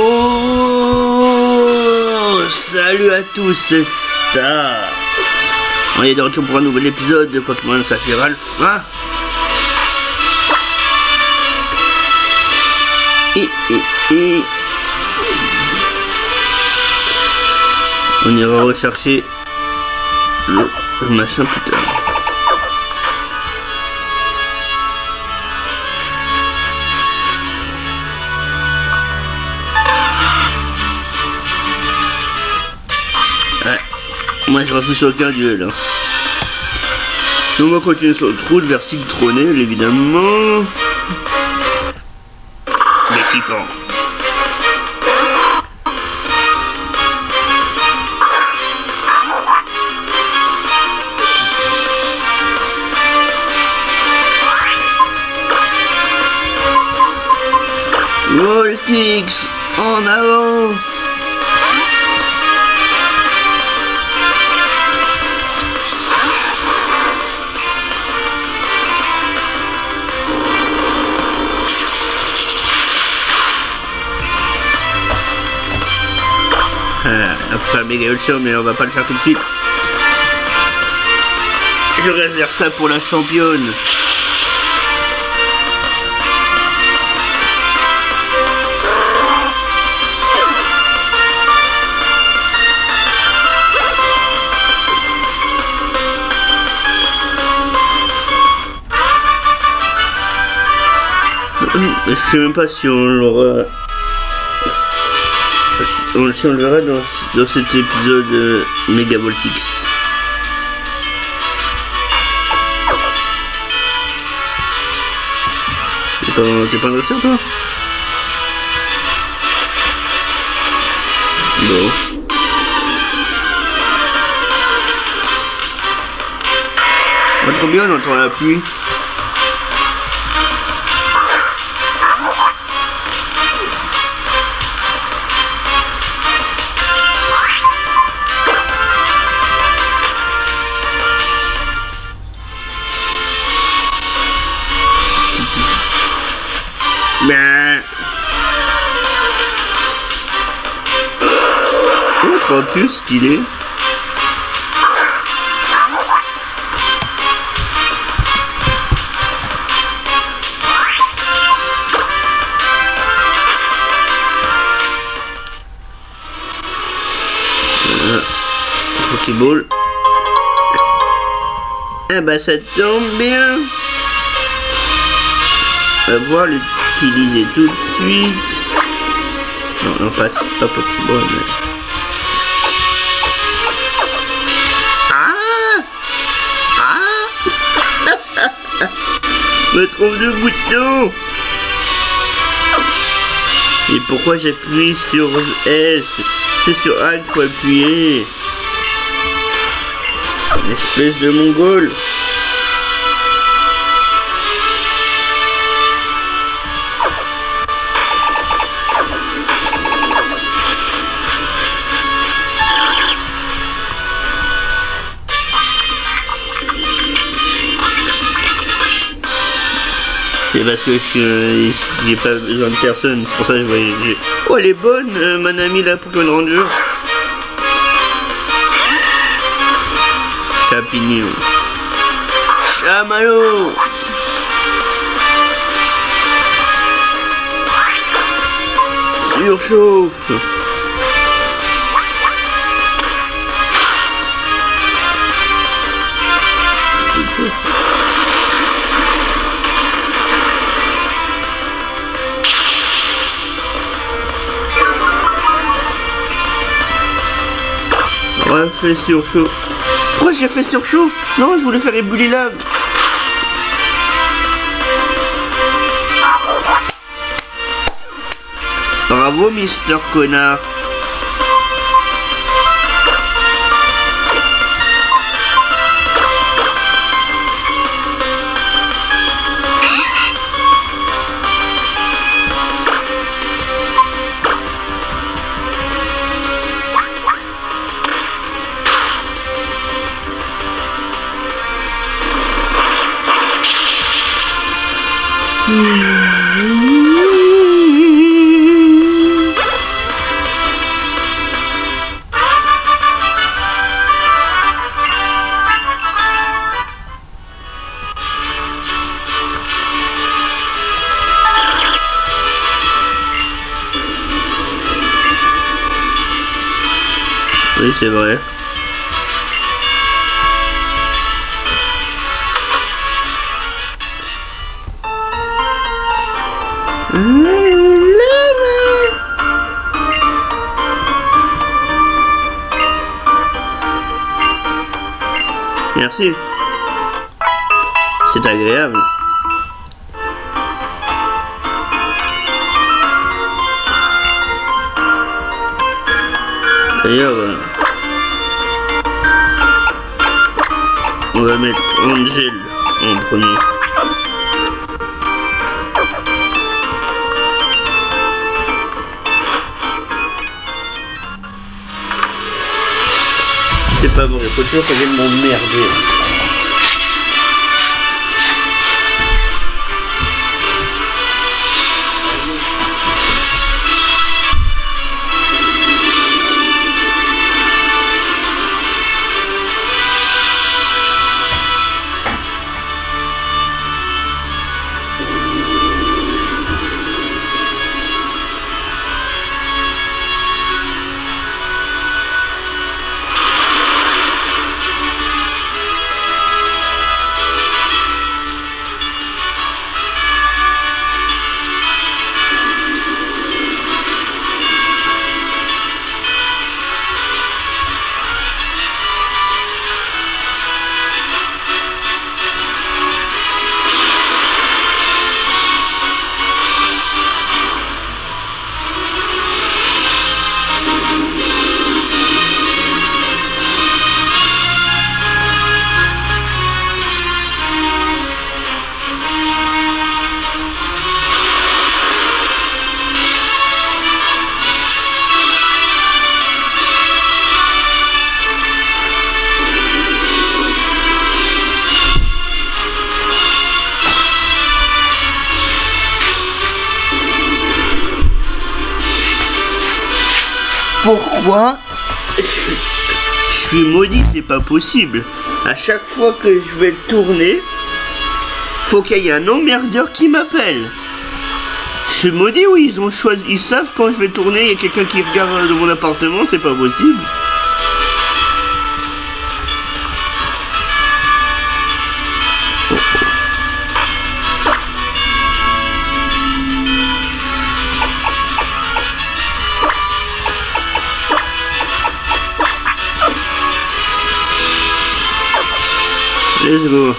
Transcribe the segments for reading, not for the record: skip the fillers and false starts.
Oh, salut à tous, c'est Star. On est de retour pour un nouvel épisode de Pokémon Saphir Alpha. Et on ira rechercher le machin plus tard. Moi je refuse aucun duel. Donc on va continuer sur notre route vers Citronelle évidemment. L'équipement. Voltix en avant. On peut faire méga ultra, mais on va pas le faire tout de suite. Je réserve ça pour la championne. Je sais même pas si on l'aura. Si on le verra dans cet épisode Mega Voltix. T'es pas dresseur toi? Bon. Pas trop bien, on entend la pluie. Oh, 3 plus stylé. Pokéball. Ah bah ça tombe bien. On va pouvoir l'utiliser tout de suite. Non, pas Pokéball, mais... Je me trompe de bouton. Et pourquoi j'appuie sur S? C'est sur A qu'il faut appuyer. Une espèce de mongol. C'est parce que j'ai pas besoin de personne, c'est pour ça que je voyais. Oh, elle est bonne, mon ami là, Pokémon Ranger. Chapignon. Chamallow. Surchauffe. Ouais, fait surchaud. Pourquoi j'ai fait surchaud? Non, je voulais faire ébouler lave. Bravo, Mister Connard. Oui, c'est vrai. Merci. C'est agréable. D'ailleurs, on va mettre Angel en premier. C'est pas bon, il faut toujours que j'aille m'emmerder. Pourquoi je suis maudit, c'est pas possible. À chaque fois que je vais tourner, faut qu'il y ait un emmerdeur qui m'appelle. Je suis maudit, oui, ils ont choisi, ils savent quand je vais tourner, il y a quelqu'un qui regarde de mon appartement, c'est pas possible. Let's go.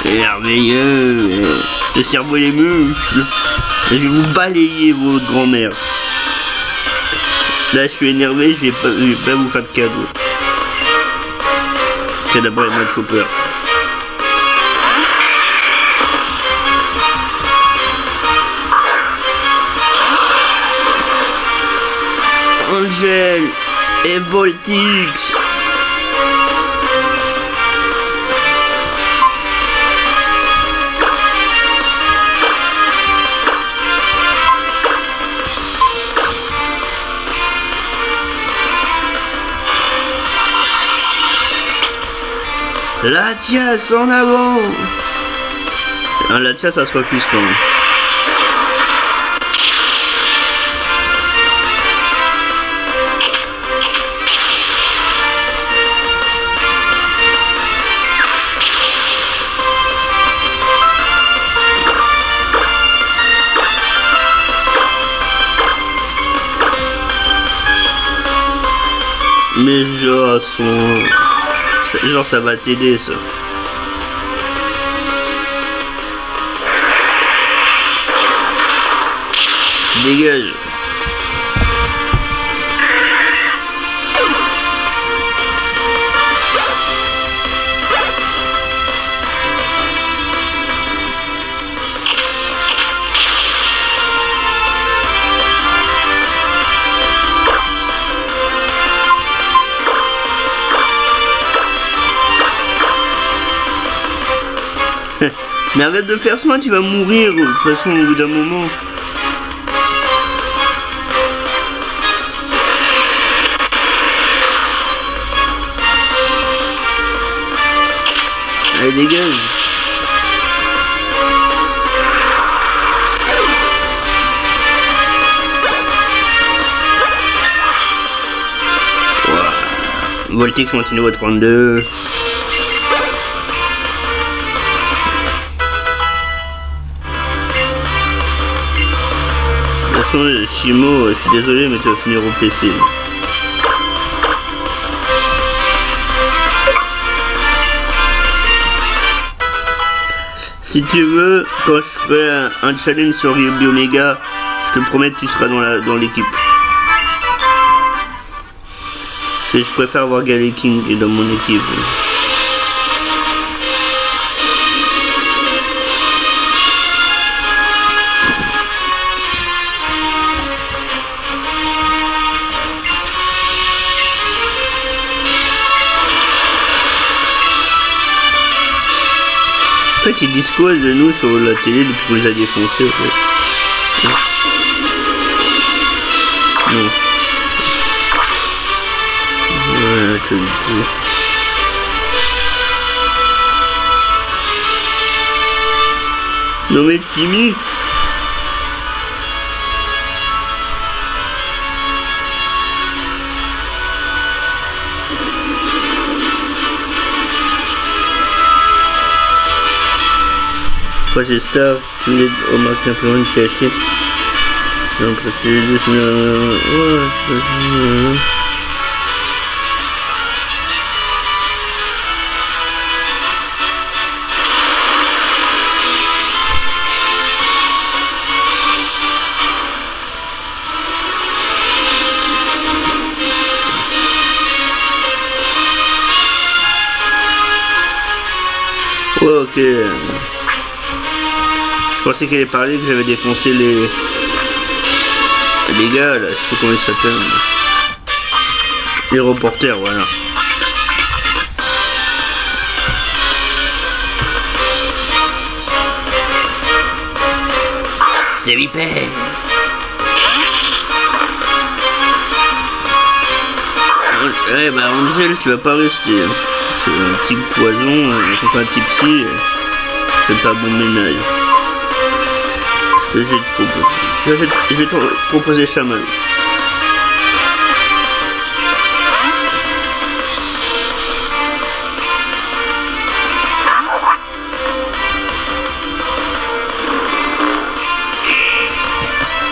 Merveilleux. Le cerveau et les muscles. Je vais vous balayer votre grand-mère. Là, je suis énervé, je vais pas vous faire de cadeau. C'est d'abord moi de chopper. Angel et Voltix. La Tias en avant. Ah, la Tias ça se refuse quand même. Mais genre ça va t'aider ça. Dégage. Mais arrête de faire soin, tu vas mourir de toute façon au bout d'un moment. Allez, dégage. Voltix monte niveau 32. De toute façon, Shimo, je suis désolé, mais tu vas finir au PC. Si tu veux, quand je ferai un challenge sur Ruby Omega, je te promets que tu seras dans l'équipe. Je préfère avoir Galeking dans mon équipe. En fait, ils disent quoi de nous sur la télé depuis qu'on les a défoncés, en fait. Non. Voilà, tout. Non mais Timmy. Quoi c'est Star, tu voulais remarquer un peu loin de cacher. Non, parce que les deux ouais, ok. Je pensais qu'elle allait parler que j'avais défoncé les gars là, je sais pas comment ils s'appellent. Les reporters, voilà. C'est Vipère. Ouais bah Angel, tu vas pas rester. C'est un type poison contre un type psy. C'est pas bon ménage. Je vais te proposer Chaman.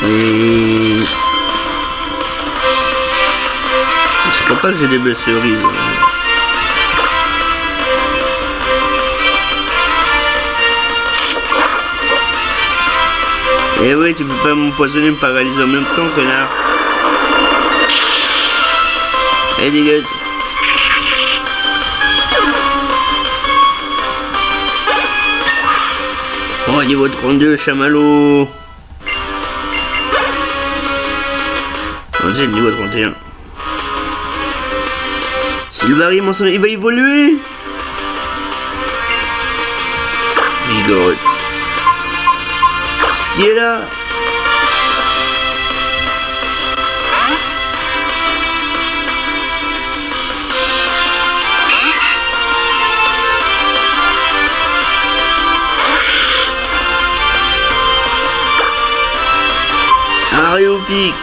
Et... je crois pas que j'ai des belles cerises. Eh ouais, tu peux pas m'empoisonner et me paralyser en même temps, connard. Eh, dégage. Oh, niveau 32, chamallow. On dit le niveau 31. Sylvari, mon sang, il va évoluer. Gigoroth. Si est là. Aréopic.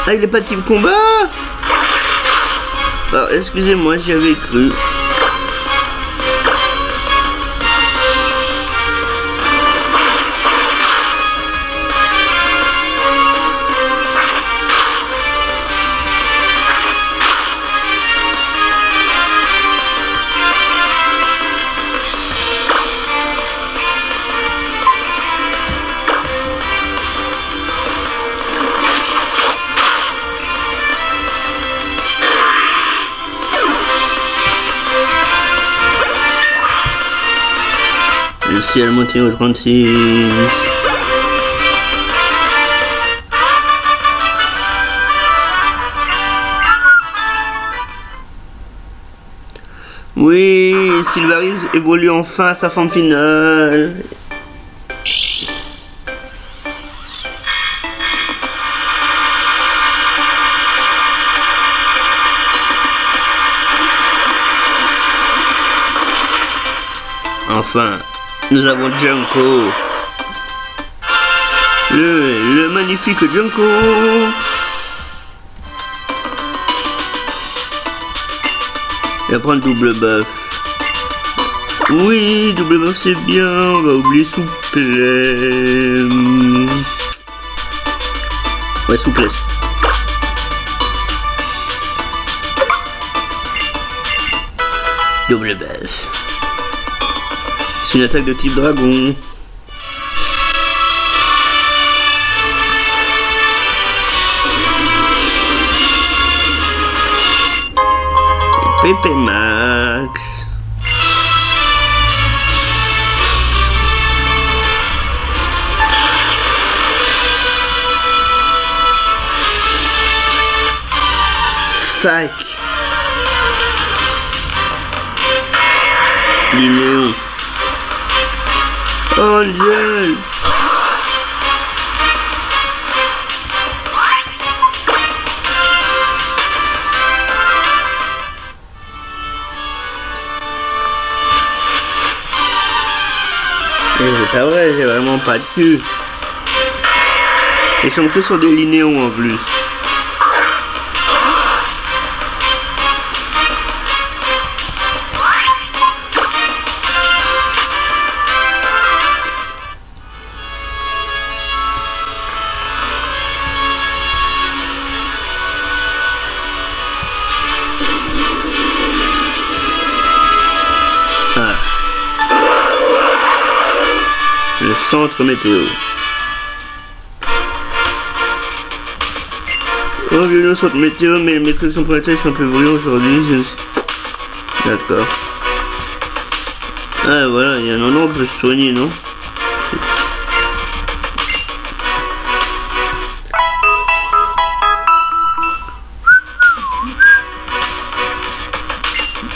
Ah, il est pas type combat. Alors, excusez-moi, j'y avais cru. Le ciel monté au 36. Oui, Sylvaris évolue enfin à sa forme finale. Enfin, nous avons Junko. Le magnifique Junko. Je vais prendre double bœuf. Oui, double bœuf c'est bien, on va oublier souplesse. Ouais, souplesse. Double bœuf. C'est une attaque de type dragon. Pépé Max. Sac. Linéon. Angel. C'est pas vrai, j'ai vraiment pas de cul. Ils sont que sur des linéons en plus. Ah. Le centre météo. Oh, bienvenue au centre météo, mais mes prédictions planétaires sont un peu bruyants aujourd'hui. D'accord. Ah, voilà, il y a un endroit où on peut se soigner, non?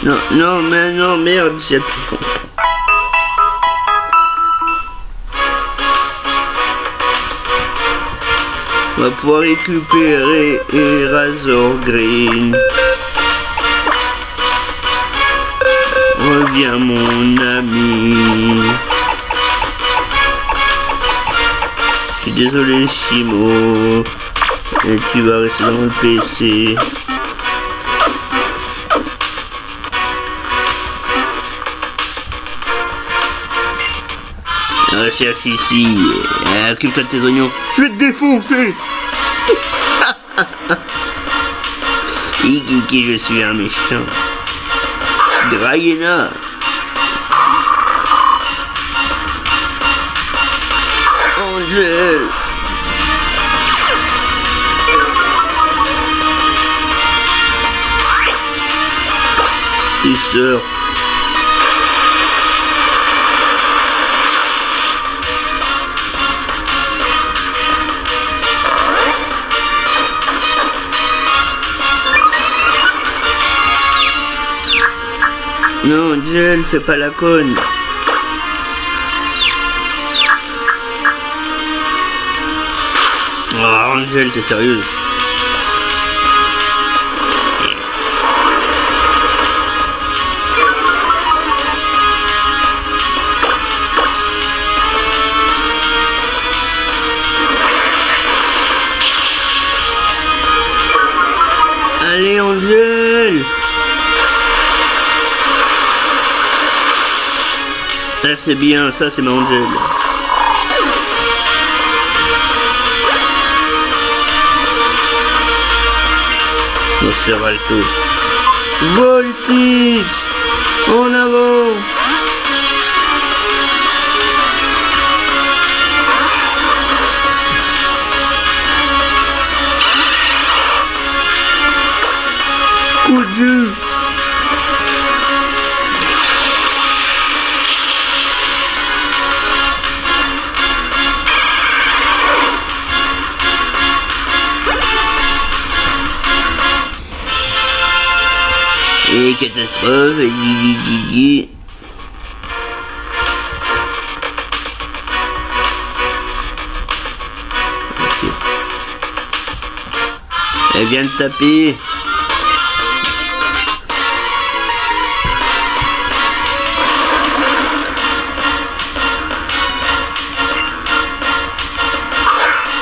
Non, non, mais non, merde, j'ai tout. On va pouvoir récupérer Razor Green. Reviens mon ami. Je suis désolé Chimo. Et tu vas rester dans le PC. Recherche ici. Occupe-toi de tes oignons. Je vais te défoncer. Igiki, je suis un méchant. Grayena. Angel. Il sort. Non, Angel, fais pas la conne. Oh, Angel, t'es sérieuse? Allez, Angel! Ça c'est bien, ça c'est ma Angel. Nosferalto. Voltix. En avant. Coup de jus. Et catastrophe, Guigui. Okay. Elle vient de taper.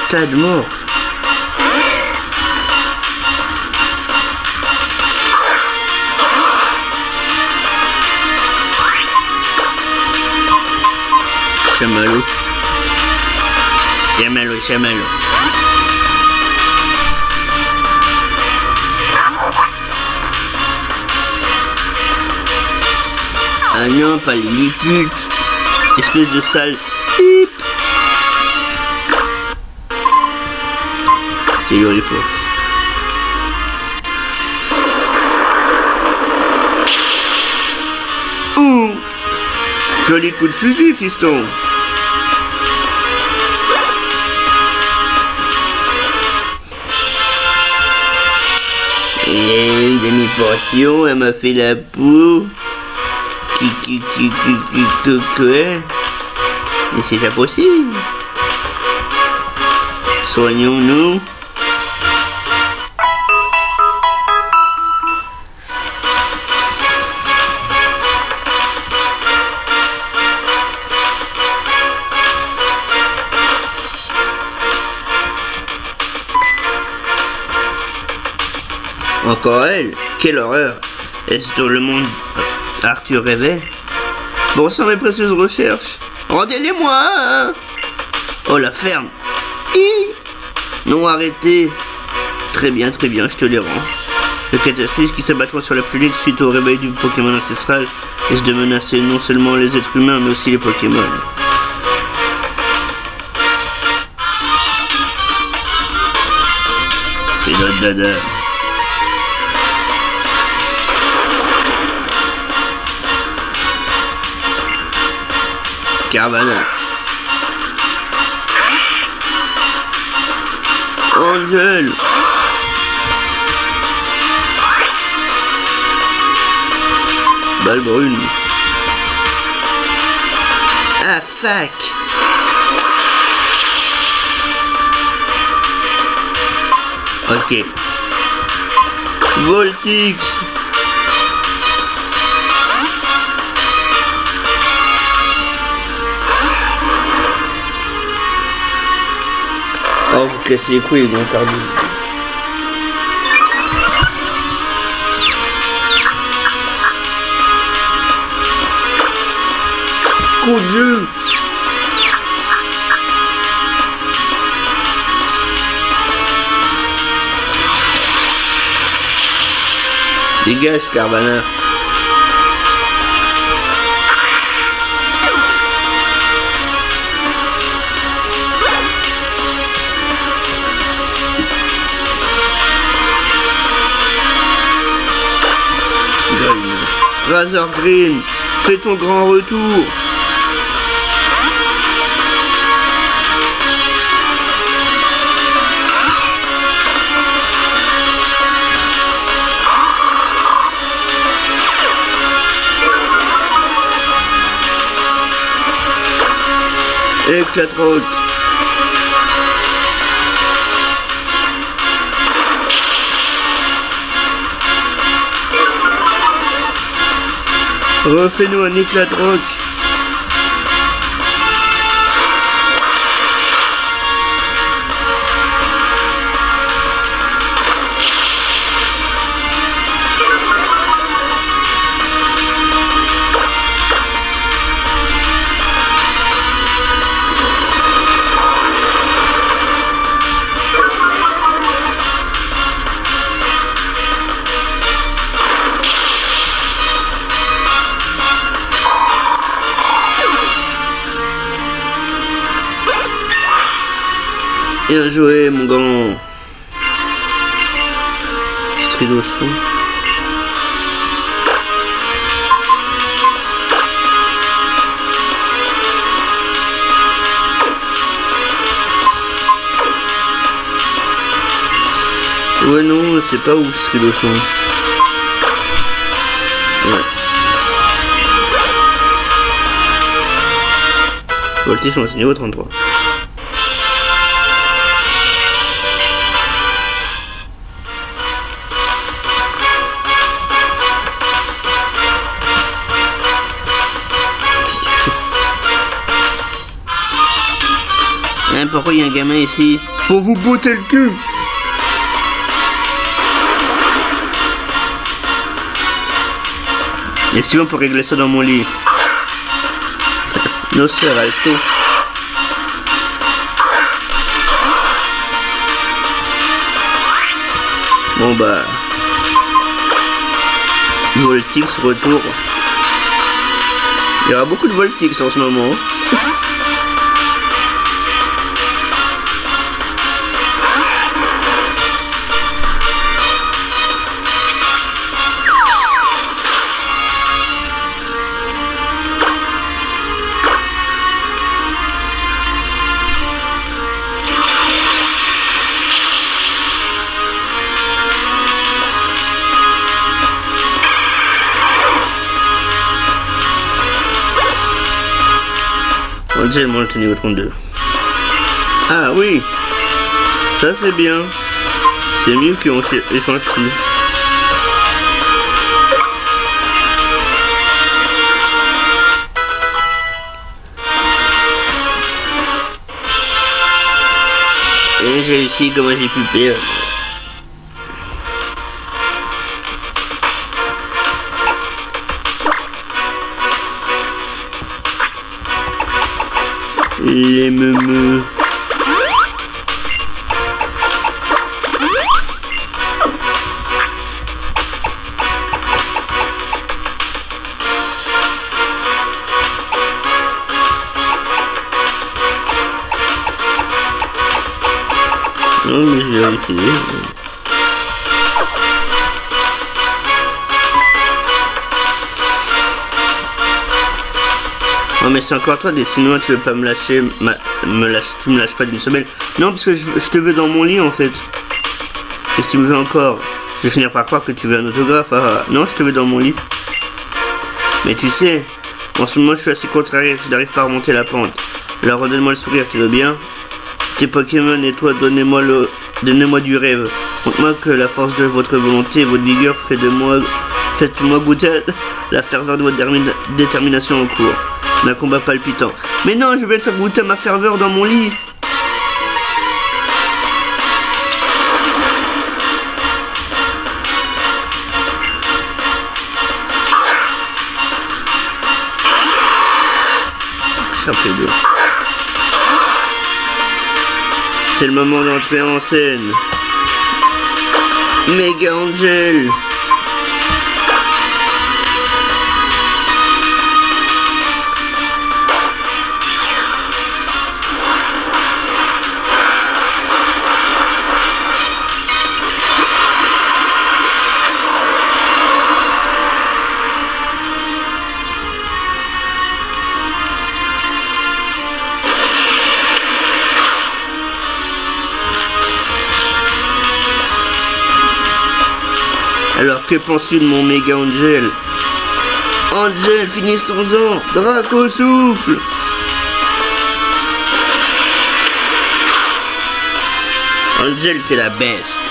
Tas de morts. Chamallow. Chamallow. Ah non, pas les lilliputes. Espèce de sale. Hip. C'est lourd, il faut. Ouh. Joli coup de fusil, fiston. Et une demi-portion, elle m'a fait la peau. Mais c'est pas possible. Soignons-nous. Encore elle? Quelle horreur! Est-ce dans le monde Arthur rêvait? Bon sang, mes précieuses recherches! Rendez-les-moi! Hein. Oh, la ferme! Non, arrêtez! Très bien, je te les rends. Le cataclysme qui s'abattra sur la planète suite au réveil du Pokémon ancestral risque de menacer non seulement les êtres humains, mais aussi les Pokémon. C'est notre dada. Carvanha. Angel. Balle brune. Ah, fuck. Ok. Voltix. Oh, vous cassez les couilles, les tardis. Coup de jeu. Dégage, Carvanha. Razor Green, fais ton grand retour. Éclatroc. Refais-nous un Éclatroc. Bien joué, mon grand. Stridoson. Ouais, non, c'est pas ouf, Stridoson. Ouais. Voltige, c'est niveau 33. Pourquoi il y a un gamin ici? Pour vous botter le cul. Et si on peut régler ça dans mon lit? Nosferalto. Bon bah... Voltix retour. Il y aura beaucoup de Voltix en ce moment. J'ai le monte au niveau 32. Ah oui, ça c'est bien. C'est mieux qu'on échange. Et j'ai réussi comment j'ai pu perdre. Les meumeux. Non mais j'ai réussi. Non mais c'est encore toi, sinon tu veux pas me lâcher, tu me lâches pas d'une semaine. Non parce que je te veux dans mon lit en fait. Qu'est-ce que tu me veux encore? Je vais finir par croire que tu veux un autographe. Ah, non, je te veux dans mon lit. Mais tu sais, en ce moment je suis assez contrarié, je n'arrive pas à remonter la pente. Alors redonne-moi le sourire, tu veux bien? Tes Pokémon et toi, donnez-moi du rêve. Montre-moi que la force de votre volonté et votre vigueur faites-moi goûter la ferveur de votre détermination en cours. D'un combat palpitant. Mais non, je vais te faire goûter ma ferveur dans mon lit. Chapeau d'eau. C'est le moment d'entrer en scène. Mega Angel. Alors que penses-tu de mon méga Angel? Angel, finissons-en. Draco souffle. Angel, t'es la best.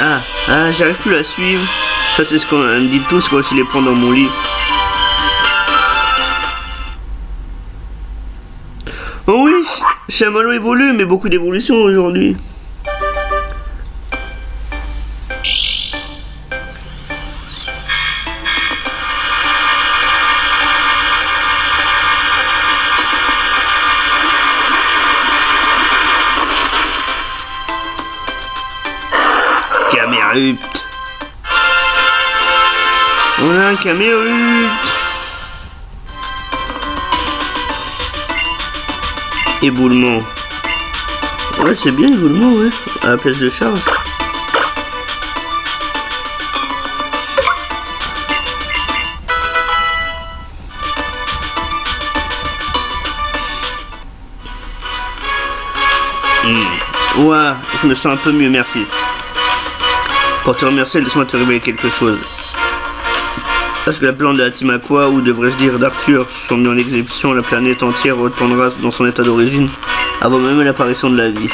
Ah, j'arrive plus à la suivre. Ça c'est ce qu'on me dit tous quand je les prends dans mon lit. Oh oui, Chamallow évolue, mais beaucoup d'évolution aujourd'hui. Camérupt. On a un Camérupt. Éboulement. Ouais, c'est bien éboulement, ouais. À la place de charge. Ouais, je me sens un peu mieux, merci. Pour te remercier, laisse-moi te révéler quelque chose. Parce que la plante de la Team Aqua, ou devrais-je dire d'Arthur, sont mis en exécution, la planète entière retournera dans son état d'origine, avant même l'apparition de la vie.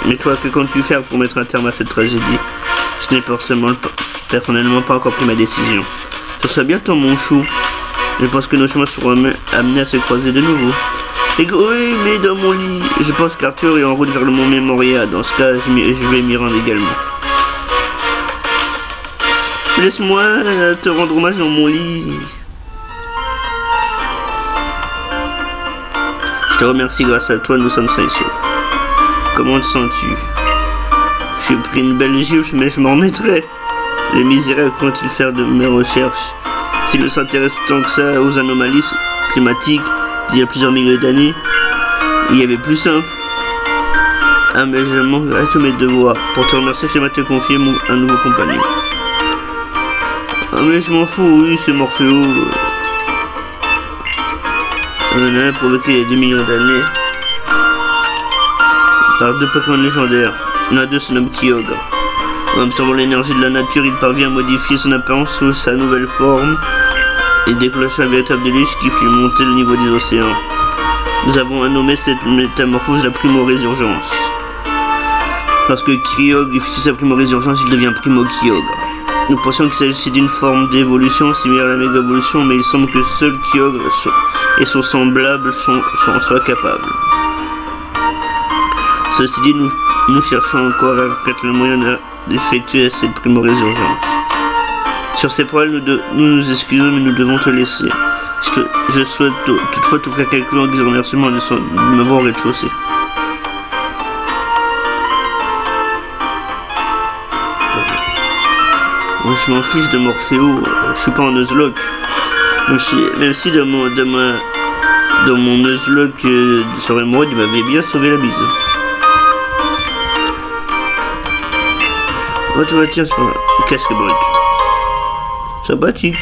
Mais toi, que comptes-tu faire pour mettre un terme à cette tragédie? Je n'ai personnellement pas encore pris ma décision. Ce serait bientôt mon chou. Je pense que nos chemins seront amenés à se croiser de nouveau. Et oui, mais dans mon lit. Je pense qu'Arthur est en route vers le mont Memoria. Dans ce cas, je vais m'y rendre également. Laisse-moi te rendre hommage dans mon lit. Je te remercie, grâce à toi, nous sommes sains et saufs. Comment te sens-tu? J'ai pris une belle gifle, mais je m'en remettrai. Les misérables vont-ils faire de mes recherches? S'ils ne s'intéressent tant que ça aux anomalies climatiques d'il y a plusieurs milliers d'années, il y avait plus simple. Ah, mais je manque à tous mes devoirs. Pour te remercier, je vais te confier un nouveau compagnon. Ah, mais je m'en fous, oui, c'est Morphéo. On a provoqué il y a 2 millions d'années par 2 Pokémon légendaires. L'un d'eux se nomme Kyogre. En absorbant l'énergie de la nature, il parvient à modifier son apparence sous sa nouvelle forme et déclenche un véritable déluge qui fit monter le niveau des océans. Nous avons nommé cette métamorphose la Primo-Résurgence. Lorsque Kyogre fit sa Primo-Résurgence, il devient Primo-Kyogre. Nous pensions qu'il s'agissait d'une forme d'évolution similaire à la méga-évolution, mais il semble que seul Kyogre et son semblable en soient capables. Ceci dit, nous cherchons encore à connaître le moyen d'effectuer cette Primo-Résurgence. Sur ces problèmes, nous excusons, mais nous devons te laisser. Je souhaite toutefois t'offrir quelques jours en guise de remerciement de me voir au rez-de-chaussée. Moi, je m'en fiche de Morphéo, je suis pas en Nuzlocke. Même si dans mon Nuzlocke sur Emerald, il m'avait bien sauvé la bise. Oh, toi, tiens, c'est pas grave. Casque brut. Sympathique.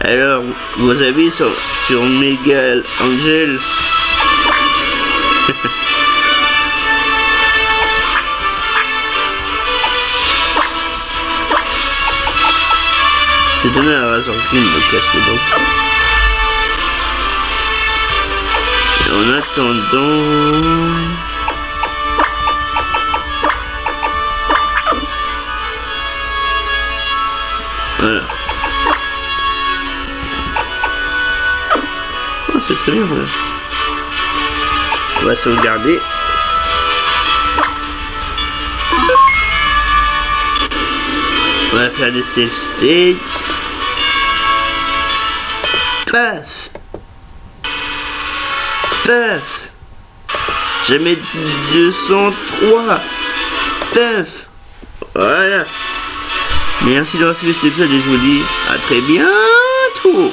Alors, vos avis sur Mega Angel? J'ai donné à Razorkin le casque donc. Et en attendant... Voilà. Oh, c'est très bien, voilà. On va sauvegarder. On va faire des save states. Paf! Paf! Jamais 203! Paf! Voilà! Merci d'avoir suivi cet épisode et je vous dis à très bientôt!